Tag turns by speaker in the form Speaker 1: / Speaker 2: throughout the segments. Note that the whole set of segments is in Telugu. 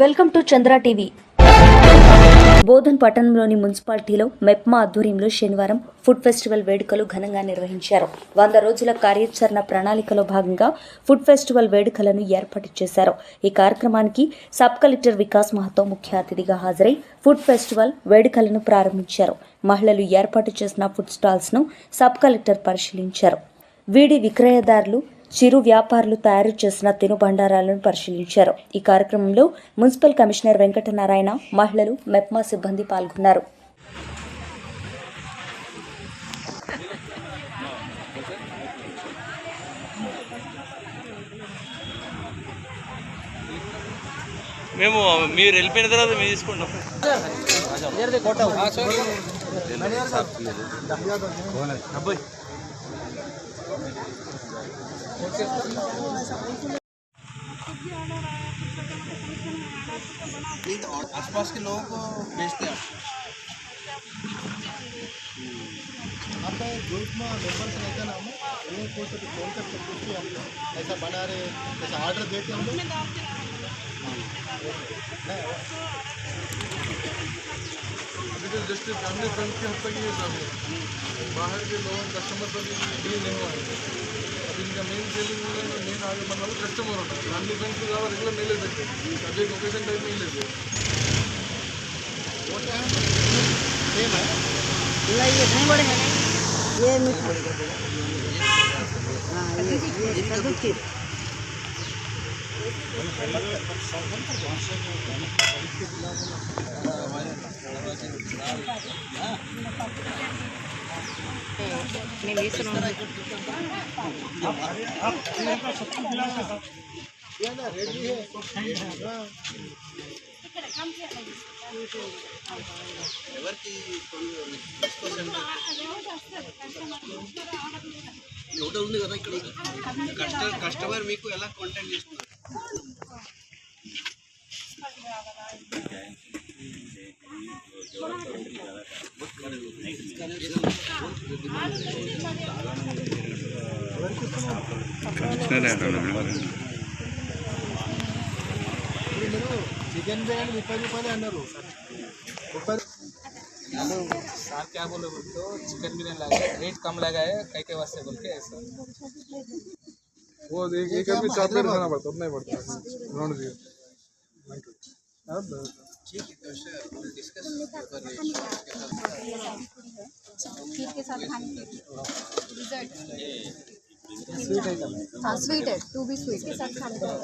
Speaker 1: Welcome to Chandra TV. Bodhan పట్టణంలోని మున్సిపాలిటీలో మెప్మా ఆధ్వర్యంలో శనివారం ఫుడ్ ఫెస్టివల్ వేడుకలు ఘనంగా నిర్వహించారు. 100 రోజుల కార్యాచరణ ప్రణాళికలో భాగంగా ఫుడ్ ఫెస్టివల్ వేడుకలను ఏర్పాటు చేశారు. ఈ కార్యక్రమానికి సబ్ కలెక్టర్ వికాస్ మహతో ముఖ్య అతిథిగా హాజరై ఫుడ్ ఫెస్టివల్ వేడుకలను ప్రారంభించారు. మహిళలు ఏర్పాటు చేసిన ఫుడ్ స్టాల్స్ ను సబ్ కలెక్టర్ పరిశీలించారు. వీడి విక్రయదారులు, చిరు వ్యాపారులు తయారు చేసిన తినుబండారాలను పరిశీలించారు. ఈ కార్యక్రమంలో మున్సిపల్ కమిషనర్ వెంకటనారాయణ, మహిళలు, మెప్మా సిబ్బంది పాల్గొన్నారు.
Speaker 2: మేము మీరు వెళ్ళిపోయిన తర్వాత మేము తీసుకుంటాం.
Speaker 3: आसपास के लोगों को भेजते हैं आपका ग्रुप में मेंबर्स रहते हैं ना, हम लोग को तो फोन करके पूछते हैं हम लोग ऐसा बना रहे, ऐसा ऑर्डर देते हम लोग। अभी तो जस्ट फैमिली फ्रेंड के हद तक ये सब है, बाहर के लोग कस्टमर पर डील नहीं हुआ है। अब इनका मेन सेलिंग मेन आगे मतलब कस्टमर होता है, फैमिली फ्रेंड्स को ज़्यादा रेगुलर नहीं ले सकते, सभी लोकेशन टाइप नहीं लेते। वो क्या है सेम है,
Speaker 4: ये नहीं बड़े हैं, ये मीठा, हाँ ये कद्दू खीर। నేను తీసుకున్నాను
Speaker 3: रेडी है ఎవరికి హోటల్ ఉంది కదా ఇక్కడ కస్టమర్ మీకు ఎలా కాంటాక్ట్ చేస్తున్నారు? चिकन बिरयानी 30 रुपये అన్నారు।
Speaker 5: सर क्या बोले बोल तो चिकन बिरयानी लगा है, रेट कम लगा है कई के वास्ते बोल के ऐसा
Speaker 6: वो एक आदमी चॉकलेट खाना पड़ता उतना ही पड़ता है राउंड दिया
Speaker 3: ठीक है। तो डिस्कस कर रहे
Speaker 7: खीर के साथ खाने के लिए डिजर्ट,
Speaker 5: स्वीट आइटम है।
Speaker 7: हाँ स्वीट है, टू बी स्वीट के साथ खाने के लिए।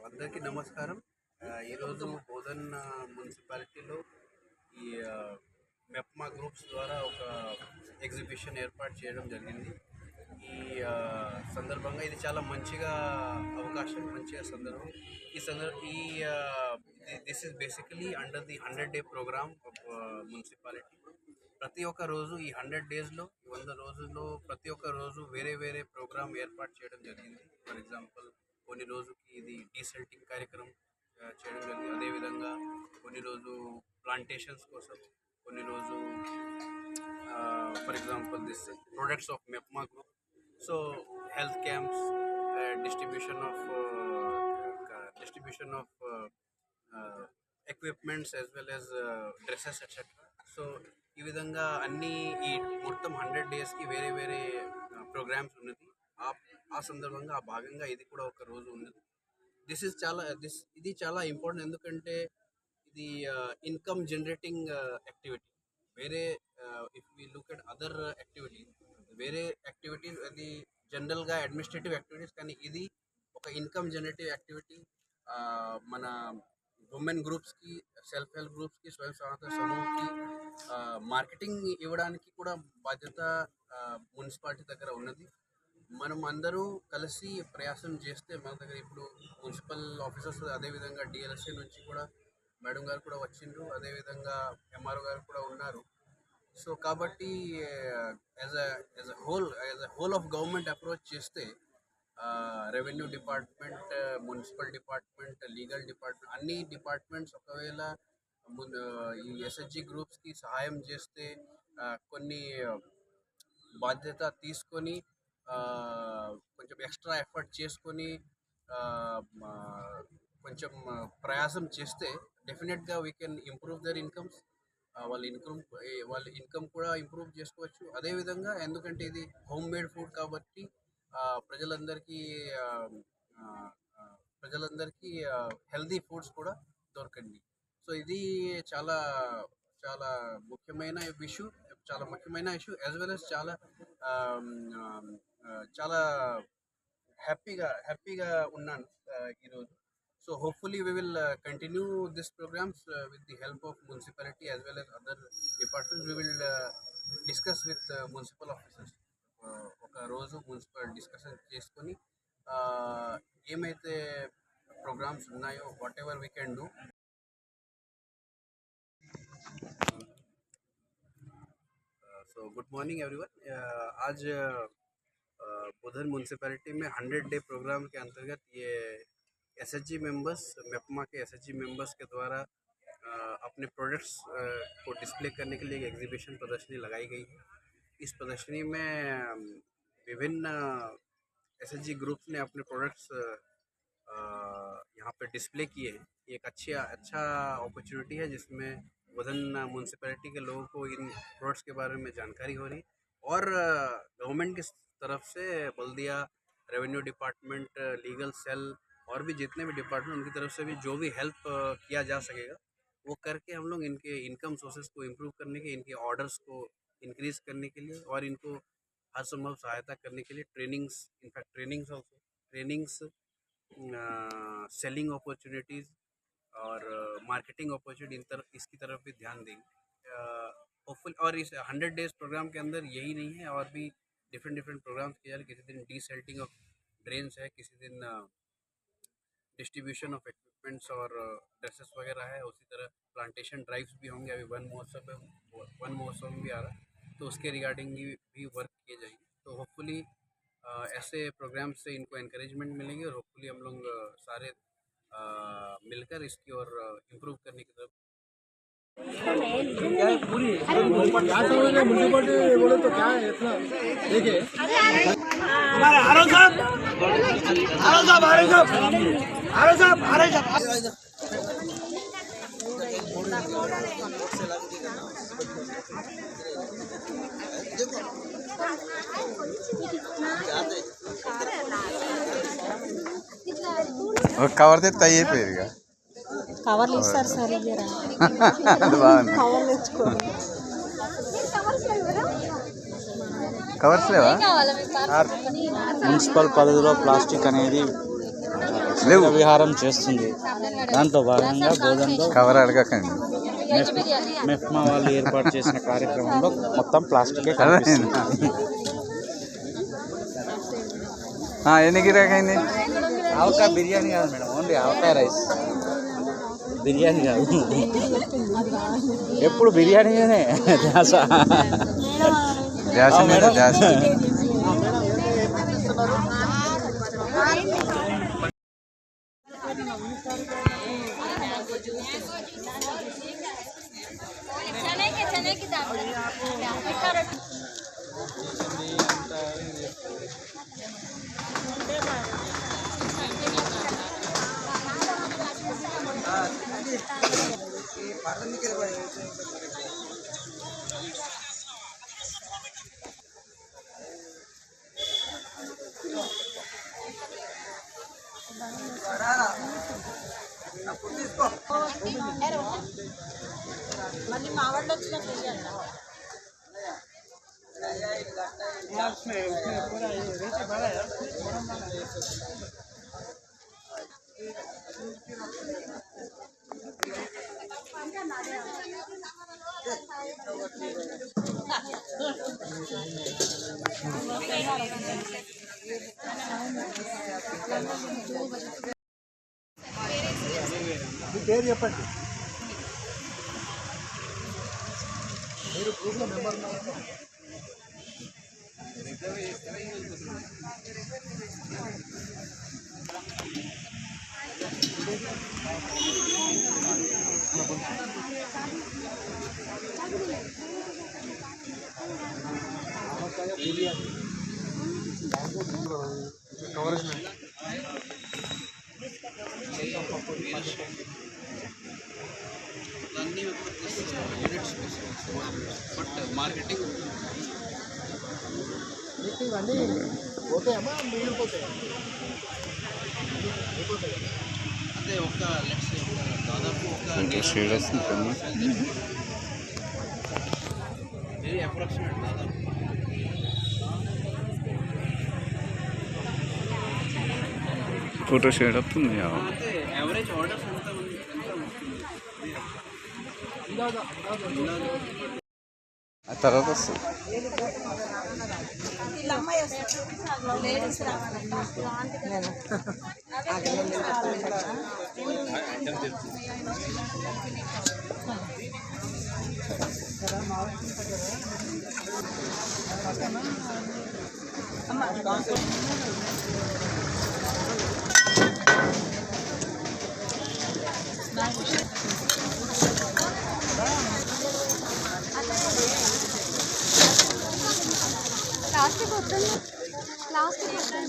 Speaker 3: అందరికీ నమస్కారం। ఈరోజు బోధన్ మున్సిపాలిటీలో ఈ మెప్మా గ్రూప్స్ ద్వారా ఒక ఎగ్జిబిషన్ ఏర్పాటు చేయడం జరిగింది। ఈ సందర్భంగా ఇది చాలా మంచిగా అవకాశం, మంచిగా సందర్భం। This is basically under the 100 day programme of municipality. ప్రతి ఒక్క రోజు ఈ 100 డేస్లో 100 రోజుల్లో ప్రతి ఒక్క రోజు వేరే వేరే ప్రోగ్రామ్ ఏర్పాటు చేయడం జరిగింది। ఫర్ ఎగ్జాంపుల్ కొన్ని రోజుకి ఇది డీసెల్టింగ్ కార్యక్రమం చేయడం జరిగింది। అదేవిధంగా కొన్ని రోజు ప్లాంటేషన్స్ కోసం, కొన్ని రోజు for example this products of MEPMA group, so health camps, distribution of equipments as well as dresses etcetera. So ఈ విధంగా అన్నీ ఈ మొత్తం 100 డేస్కి వేరే వేరే ప్రోగ్రామ్స్ ఉన్నది। ఆ సందర్భంగా ఆ భాగంగా ఇది కూడా ఒక రోజు ఉన్నది। ఇది చాలా ఇంపార్టెంట్, ఎందుకంటే ఇది ఇన్కమ్ జనరేటింగ్ యాక్టివిటీ। వేరే if we look at other వేరే యాక్టివిటీస్ అది జనరల్గా అడ్మినిస్ట్రేటివ్ యాక్టివిటీస్, కానీ ఇది ఒక ఇన్కమ్ జనరేటివ్ యాక్టివిటీ। మన ఉమెన్ గ్రూప్స్కి, సెల్ఫ్ హెల్ప్ గ్రూప్స్కి, స్వయం సహాయక సమూహకి మార్కెటింగ్ ఇవ్వడానికి కూడా బాధ్యత మున్సిపాలిటీ దగ్గర ఉన్నది। మనం అందరూ కలిసి ప్రయాసం చేస్తే మన దగ్గర ఇప్పుడు మున్సిపల్ ఆఫీసర్స్, అదేవిధంగా డిఎల్ఎస్ఏ నుంచి కూడా మేడం గారు కూడా వచ్చిండ్రు, అదేవిధంగా ఎంఆర్ఓ గారు కూడా ఉన్నారు। సో కాబట్టి as a whole of government approach చేస్తే revenue department, municipal department, legal department, అన్ని డిపార్ట్మెంట్స్ ఒకవేళ ఈ ఎస్హెచ్జి గ్రూప్స్కి సహాయం చేస్తే కొన్ని బాధ్యత తీసుకొని కొంచెం ఎక్స్ట్రా ఎఫర్ట్ చేసుకొని కొంచెం ప్రయాసం చేస్తే డెఫినెట్గా we can improve their incomes. వాళ్ళ ఇన్కమ్ కూడా ఇంప్రూవ్ చేసుకోవచ్చు. అదేవిధంగా ఎందుకంటే ఇది హోమ్ మేడ్ ఫుడ్ కాబట్టి ప్రజలందరికీ హెల్దీ ఫుడ్స్ కూడా దొరకండి. సో ఇది చాలా చాలా ముఖ్యమైన ఇష్యూ యాజ్ వెల్ as చాలా హ్యాపీగా ఉన్నాను ఈరోజు. So hopefully we will continue this programs with the help of municipality as well as other departments. We will discuss with municipal officers. ఒక రోజు మున్సిపల్ డిస్కషన్ చేసుకొని ఏమైతే ప్రోగ్రామ్స్ ఉన్నాయో what ever we can do. So good morning everyone. आज बुधन म्यूनसिपैलिटी में 100 डे प्रोग्राम के अंतर्गत ये एसएचजी मेंबर्स, मेप्मा के एसएचजी मेंबर्स के द्वारा अपने प्रोडक्ट्स को डिस्प्ले करने के लिए एक एग्जीबिशन प्रदर्शनी लगाई गई है. इस प्रदर्शनी में विभिन्न एसएचजी ग्रुप्स ने अपने प्रोडक्ट्स यहाँ पे डिस्प्ले किए हैं. एक अच्छा अपॉर्चुनिटी है जिसमें बुधन म्यूनसिपैलिटी के लोगों को इन प्रोडक्ट्स के बारे में जानकारी हो रही और गवर्नमेंट की तरफ से बल्दिया, रेवेन्यू डिपार्टमेंट, लीगल सेल और भी जितने भी डिपार्टमेंट उनकी तरफ से भी जो भी हेल्प किया जा सकेगा वो करके हम लोग इनके इनकम सोर्सेज को इम्प्रूव करने के, इनके ऑर्डर्स को इंक्रीज़ करने के लिए और इनको हर संभव सहायता करने के लिए ट्रेनिंग्स, सेलिंग अपॉर्चुनिटीज़ और मार्केटिंग अपॉर्चुनिटी इसकी तरफ भी ध्यान देंगे होपफुल. और इस 100 डेज़ प्रोग्राम के अंदर यही नहीं है, और भी डिफरेंट प्रोग्राम्स किए जा रहे. किसी दिन डीसेल्टिंग ऑफ ड्रेन्स है, किसी दिन डिस्ट्रीब्यूशन ऑफ इक्विपमेंट्स और ड्रेसेस वगैरह है. उसी तरह प्लांटेशन ड्राइव्स भी होंगे. अभी वन महोत्सव भी आ रहा है तो उसके रिगार्डिंग भी वर्क किए जाएंगे. तो होपफुली ऐसे प्रोग्राम से इनको एनकरेजमेंट मिलेंगे और होपफुली हम लोग सारे मिलकर इसकी और इम्प्रूव करने की तरफ.
Speaker 6: बोले तो क्या है इतना देखिए
Speaker 8: కవర్ తెస్తే అయిపోయేదిగా.
Speaker 4: కవర్లు ఇస్తారు సార్, ఇయ్యరా? కవర్లు తెచ్చుకోండి.
Speaker 8: కవర్స్ లేవా?
Speaker 9: మున్సిపల్ పరిధిలో ప్లాస్టిక్ అనేది విహారం చేస్తుంది. దాంతో భాగంగా బోధనలో
Speaker 8: కవర్ అడగకండి.
Speaker 9: మెఫ్మా వాళ్ళు ఏర్పాటు చేసిన కార్యక్రమంలో మొత్తం ప్లాస్టికే కనిపిస్తుంది.
Speaker 8: ఎన్ని గిరాకైంది?
Speaker 9: ఆవకాయ బిర్యానీ కాదు మేడం, ఓన్లీ ఆవకాయ రైస్, బిర్యానీ కాదు. ఎప్పుడు బిర్యానీనే ధ్యాస.
Speaker 4: మళ్ళీ మా వాళ్ళు వచ్చినా చెయ్యాలి.
Speaker 6: పేరు చెప్పండి. మీరు గ్రూప్లో మెంబర్ ఉన్నారు? कवरेज में
Speaker 3: అన్ని ఉత్పత్తి యూనిట్స్ బట్ మార్కెటింగ్
Speaker 6: ఇవన్నీ పోతాయమ్మా మిగిలిపోతాయి
Speaker 3: అంటే ఒక లెట్స్ దాదాపు ఒక వెరీ అప్రాక్సిమేట్ దాదాపు
Speaker 8: ఫోటో షేర్ అవుతుంది
Speaker 3: అంటే యావరేజ్ ఆర్డర్స్ ఎంత
Speaker 8: ఆ తర్వాత వస్తుంది
Speaker 7: प्लास्टिक होता है प्लास्टिक होता है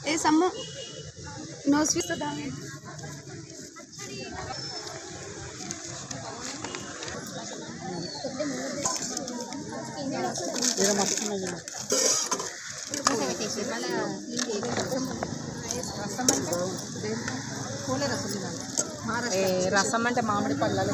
Speaker 7: ए सम्मो नो स्वीट दावे
Speaker 4: तेरा मस्त नहीं है రసం అంటే మామిడి పళ్ళలు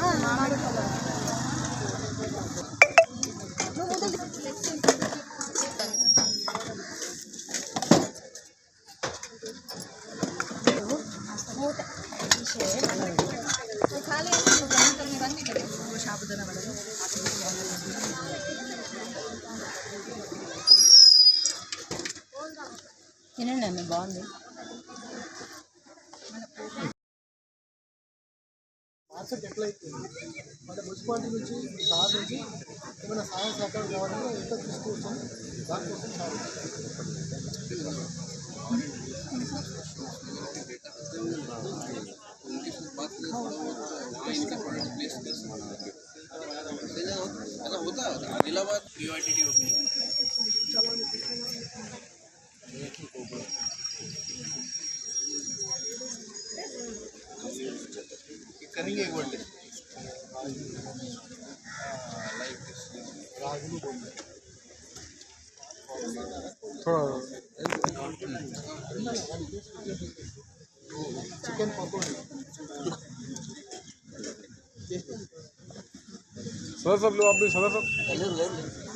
Speaker 4: తినండి అన్న బాగుంది
Speaker 6: మార్కెట్ ఎట్లా అయిపోయింది అంటే మున్సిపాలిటీ నుంచి సార్ నుంచి ఏమైనా సహాయ సహకారం కావాలంటే ఎంత తీసుకోవచ్చని దానికోసం సార్
Speaker 3: ऐसा होता है आदिलाबाद पीवाईटीटी होती है करेंगे एक बार
Speaker 6: थोड़ा चिकन पकौड़ी सर सब लो आप भी सर सब